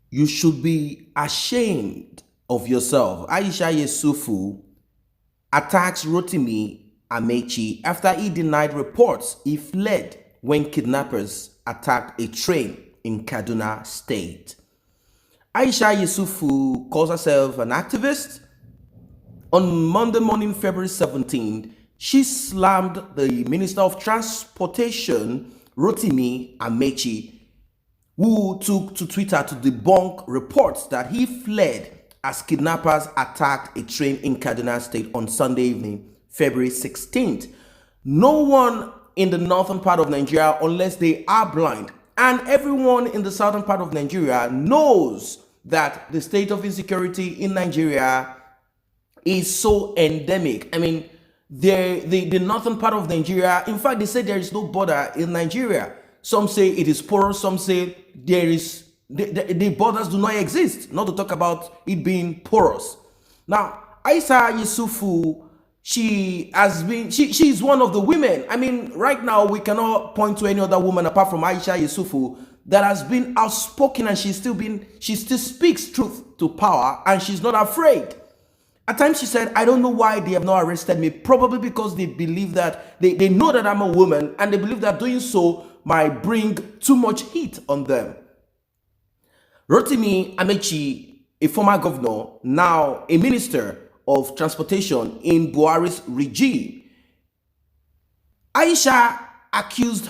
You should be ashamed of yourself. Aisha Sufu attacks Rotimi Ameachi after he denied reports he fled when kidnappers attacked a train in Kaduna State. Aisha Yusufu calls herself an activist. On Monday morning, February 17th, she slammed the Minister of Transportation, Rotimi Amechi, who took to Twitter to debunk reports that he fled as kidnappers attacked a train in Kaduna State on Sunday evening, February 16th. No one in the northern part of Nigeria, unless they are blind, and everyone in the southern part of Nigeria knows that the state of insecurity in Nigeria is so endemic. I mean, the northern part of Nigeria, in fact, they say there is no border in Nigeria. Some say it is porous, some say there is the borders do not exist, not to talk about it being porous. Now, Aisha Yusufu, she is one of the women. I mean, right now we cannot point to any other woman apart from Aisha Yusufu that has been outspoken, and she still speaks truth to power, and she's not afraid. At times she said, I don't know why they have not arrested me. Probably because they believe that they know that I'm a woman, and they believe that doing so might bring too much heat on them. Rotimi Amechi, a former governor, now a minister of transportation in Buhari's regime. Aisha accused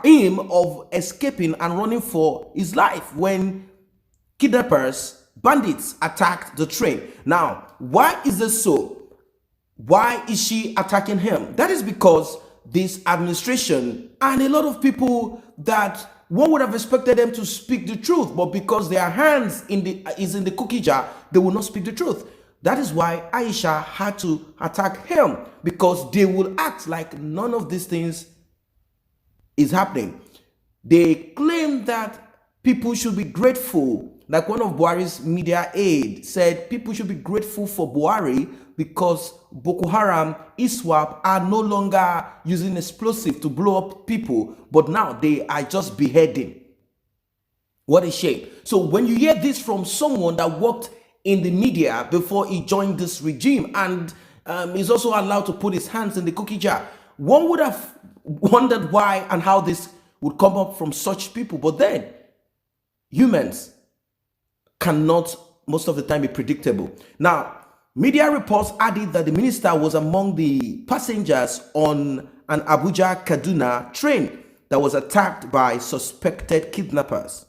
him of escaping and running for his life when bandits attacked the train. Now, why is this so? Why is she attacking him? That is because this administration and a lot of people that one would have expected them to speak the truth, but because their hands is in the cookie jar, they will not speak the truth. That is why Aisha had to attack him, because they will act like none of these things is happening. They claim that people should be grateful. Like one of Buhari's media aides said, people should be grateful for Buhari because Boko Haram, ISWAP are no longer using explosive to blow up people, but now they are just beheading. What a shame. So when you hear this from someone that worked in the media before he joined this regime and is also allowed to put his hands in the cookie jar, one would have wondered why and how this would come up from such people. But then, humans cannot most of the time be predictable. Now, media reports added that the minister was among the passengers on an Abuja-Kaduna train that was attacked by suspected kidnappers.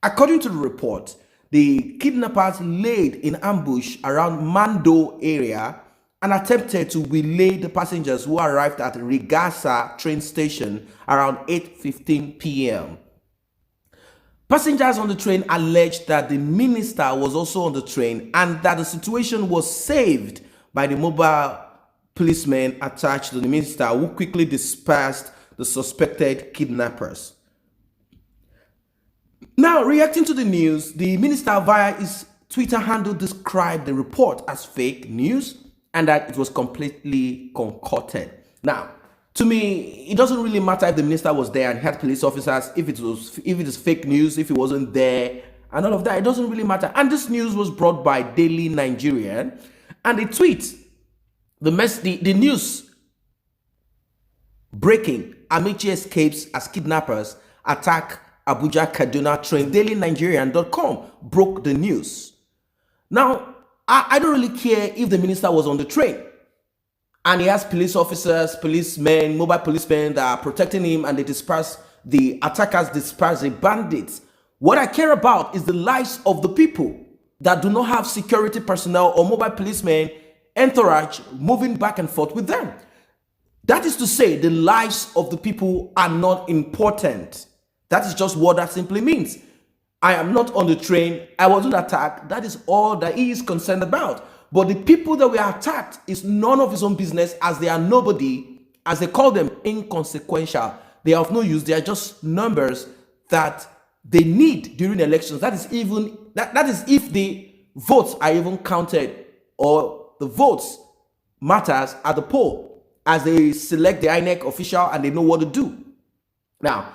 According to the report, the kidnappers laid in ambush around Mando area and attempted to waylay the passengers who arrived at Rigasa train station around 8:15 p.m. Passengers on the train alleged that the minister was also on the train and that the situation was saved by the mobile policemen attached to the minister, who quickly dispersed the suspected kidnappers. Now, reacting to the news, the minister via his Twitter handle described the report as fake news and that it was completely concocted. Now, to me, it doesn't really matter if the minister was there and had police officers, if it is fake news, if he wasn't there, and all of that. It doesn't really matter. And this news was brought by Daily Nigerian, and the tweet, the news breaking: Amechi escapes as kidnappers attack Abuja Kaduna train. DailyNigerian.com broke the news. Now, I don't really care if the minister was on the train and he has police officers, policemen, mobile policemen that are protecting him, and the attackers disperse the bandits. What I care about is the lives of the people that do not have security personnel or mobile policemen entourage moving back and forth with them. That is to say, the lives of the people are not important. That is just what that simply means. I am not on the train. I wasn't attacked. That is all that he is concerned about. But the people that were attacked is none of his own business, as they are nobody, as they call them, inconsequential. They are of no use. They are just numbers that they need during elections. That is if the votes are even counted, or the votes matters at the poll as they select the INEC official and they know what to do. Now,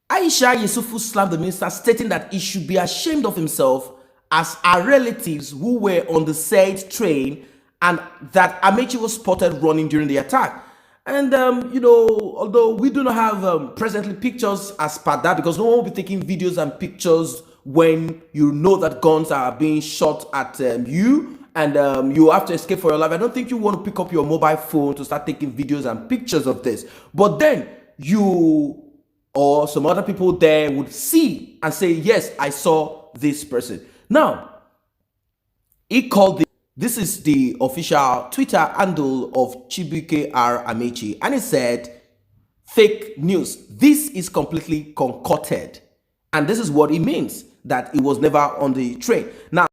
Aisha Yusufu slapped the minister, stating that he should be ashamed of himself as her relatives who were on the said train and that Ameachi was spotted running during the attack. And, although we do not have presently pictures as per that, because no one will be taking videos and pictures when you know that guns are being shot at you and you have to escape for your life. I don't think you want to pick up your mobile phone to start taking videos and pictures of this. But then you or some other people there would see and say, yes, I saw this person. Now, he called this is the official Twitter handle of Chibuike R. Ameachi, and he said, fake news. This is completely concocted. And this is what it means, that it was never on the train. Now,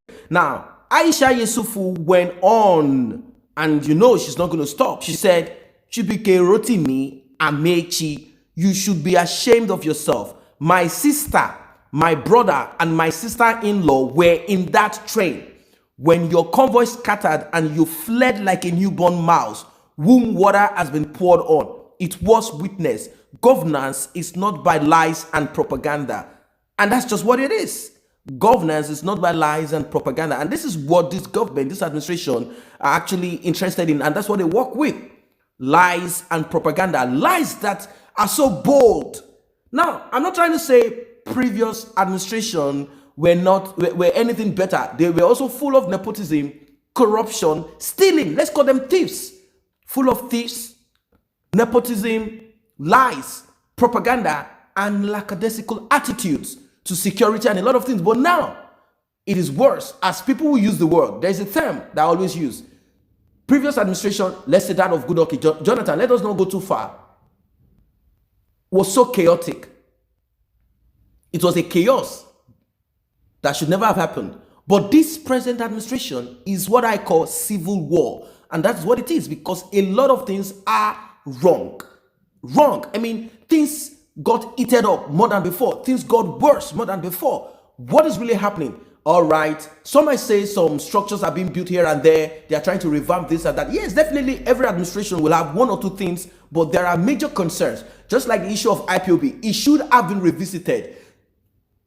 Aisha Yusufu went on, and she's not going to stop. She said, Chibuike Rotimi Ameachi, you should be ashamed of yourself. My sister, my brother, and my sister-in-law were in that train when your convoy scattered and you fled like a newborn mouse, whom water has been poured on. It was witnessed. Governance is not by lies and propaganda. And that's just what it is. Governance is not by lies and propaganda. And this is what this government, this administration are actually interested in. And that's what they work with. Lies and propaganda. Lies that are so bold. Now, I'm not trying to say previous administration were anything better. They were also full of nepotism, corruption, stealing. Let's call them thieves. Full of thieves, nepotism, lies, propaganda, and lackadaisical attitudes to security and a lot of things. But now, it is worse. As people who use the word, there's a term that I always use. Previous administration, let's say that of Goodluck Jonathan, let us not go too far, was so chaotic. It was a chaos that should never have happened. But this present administration is what I call civil war. And that's what it is, because a lot of things are wrong. Wrong. I mean, things got heated up more than before. Things got worse more than before. What is really happening? All right. Some might say some structures are being built here and there. They are trying to revamp this and that. Yes, definitely every administration will have one or two things, but there are major concerns. Just like the issue of IPOB, it should have been revisited.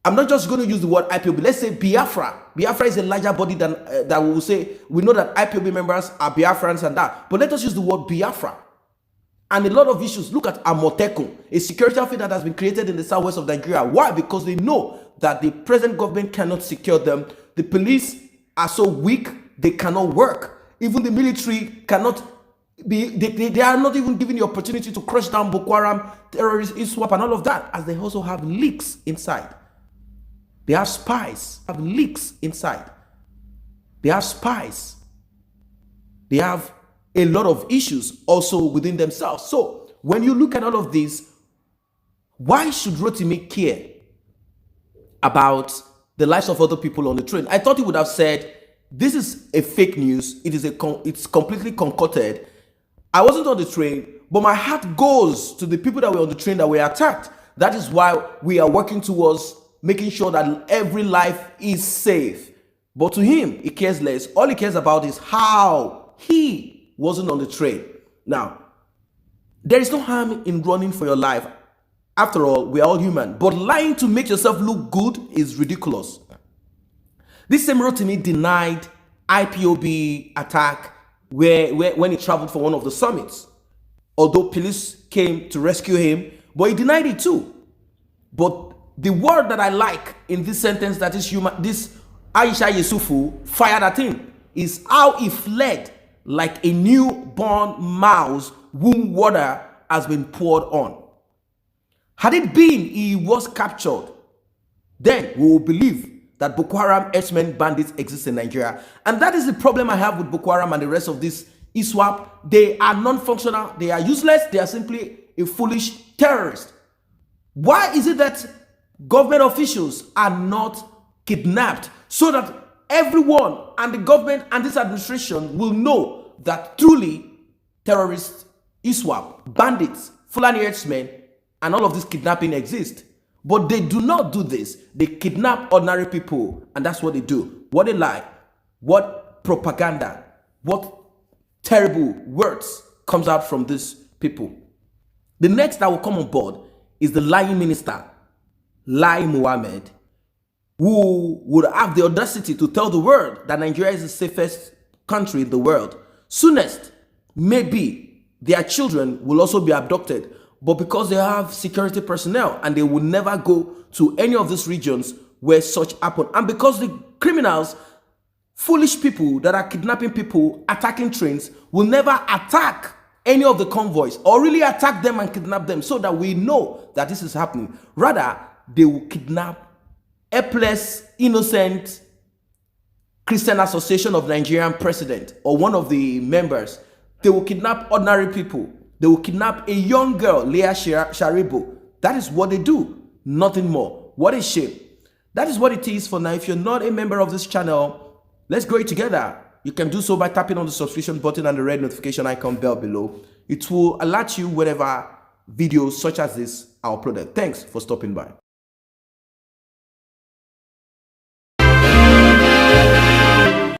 I'm not just going to use the word IPOB. Let's say Biafra. Biafra is a larger body than that we will say. We know that IPOB members are Biafrans and that. But let us use the word Biafra. And a lot of issues. Look at Amotekun, a security outfit that has been created in the southwest of Nigeria. Why? Because they know that the present government cannot secure them. The police are so weak, they cannot work. Even the military cannot be, they are not even given the opportunity to crush down Boko Haram, terrorists, ISWAP, and all of that, as they also have leaks inside. They have spies, have leaks inside. They have spies. They have a lot of issues also within themselves. So when you look at all of this, why should Rotimi care about the lives of other people on the train? I thought he would have said, this is a fake news. It's completely concocted. I wasn't on the train, but my heart goes to the people that were on the train that were attacked. That is why we are working towards making sure that every life is safe. But to him, he cares less. All he cares about is how he wasn't on the train. Now, there is no harm in running for your life. After all, we are all human. But lying to make yourself look good is ridiculous. This same Rotimi denied IPOB attack when he traveled for one of the summits. Although police came to rescue him, but he denied it too. But the word that I like in this sentence that is human, this Aisha Yusufu fired at him, is how he fled like a newborn mouse whom water has been poured on. Had it been he was captured, then we will believe that Boko Haram herdsmen bandits exist in Nigeria. And that is the problem I have with Boko Haram and the rest of this ISWAP. They are non-functional, they are useless, they are simply a foolish terrorist. Why is it that government officials are not kidnapped so that everyone and the government and this administration will know that truly terrorists, ISWAP, bandits, Fulani herdsmen, and all of this kidnapping exist? But they do not do this. They kidnap ordinary people, and that's what they do. What a lie, what propaganda, what terrible words comes out from these people. The next that will come on board is the lying minister. Lai Mohammed, who would have the audacity to tell the world that Nigeria is the safest country in the world. Soonest, maybe their children will also be abducted, but because they have security personnel and they will never go to any of these regions where such happen, and because the criminals, foolish people that are kidnapping people, attacking trains, will never attack any of the convoys or really attack them and kidnap them, so that we know that this is happening. Rather, they will kidnap helpless, innocent Christian Association of Nigerian president or one of the members. They will kidnap ordinary people. They will kidnap a young girl, Leah Sharibo. That is what they do, nothing more. What a shame. That is what it is for now. If you're not a member of this channel, let's grow it together. You can do so by tapping on the subscription button and the red notification icon bell below. It will alert you whenever videos such as this are uploaded. Thanks for stopping by.